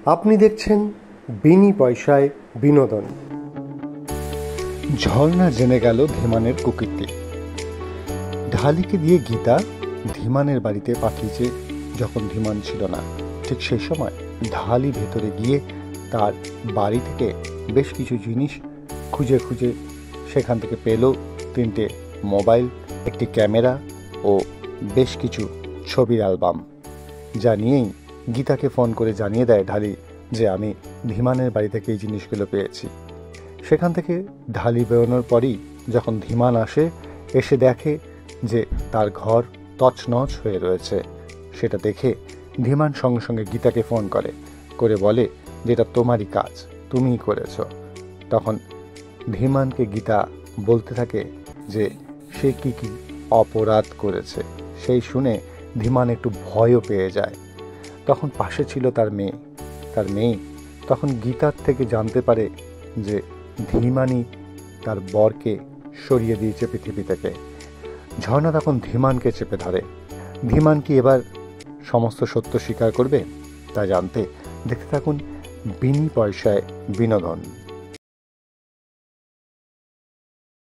আপনি দেখছেন বিনি পয়সায় বিনোদন। ঝর্ণা জেনে গেল ধীমানের কুকীর্তি। ঢালিকে দিয়ে গীতা ধীমানের বাড়িতে পাঠিয়েছে যখন ধীমান ছিল না। ঠিক সেই সময় ঢালি ভেতরে গিয়ে তার বাড়ি থেকে বেশ কিছু জিনিস খুঁজে খুঁজে সেখান থেকে পেল 3টে মোবাইল, একটি ক্যামেরা ও বেশ কিছু ছবির অ্যালবাম। যা নিয়েই গীতাকে ফোন করে জানিয়ে দেয় ঢালি যে আমি ধীমানের বাড়ি থেকে এই জিনিসগুলো পেয়েছি। সেখান থেকে ঢালি বেরোনোর পরই যখন ধীমান এসে দেখে যে তার ঘর তছনছ হয়ে রয়েছে। সেটা দেখে ধীমান সঙ্গে সঙ্গে গীতাকে ফোন করে বলে যে এটা তোমারই কাজ, তুমিই করেছ। তখন ধীমানকে গীতা বলতে থাকে যে সে কি কি অপরাধ করেছে। সেই শুনে ধীমান একটু ভয়ও পেয়ে যায়। তখন পাশে ছিল তার মেয়ে তখন গীতার থেকে জানতে পারে যে ধীমানই তার বরকে সরিয়ে দিয়েছে পৃথিবী থেকে। ঝর্ণা তখন ধীমানকে চেপে ধরে। ধীমান কি এবার সমস্ত সত্য স্বীকার করবে তা জানতে দেখতে থাকুন বিনি পয়সায় বিনোদন।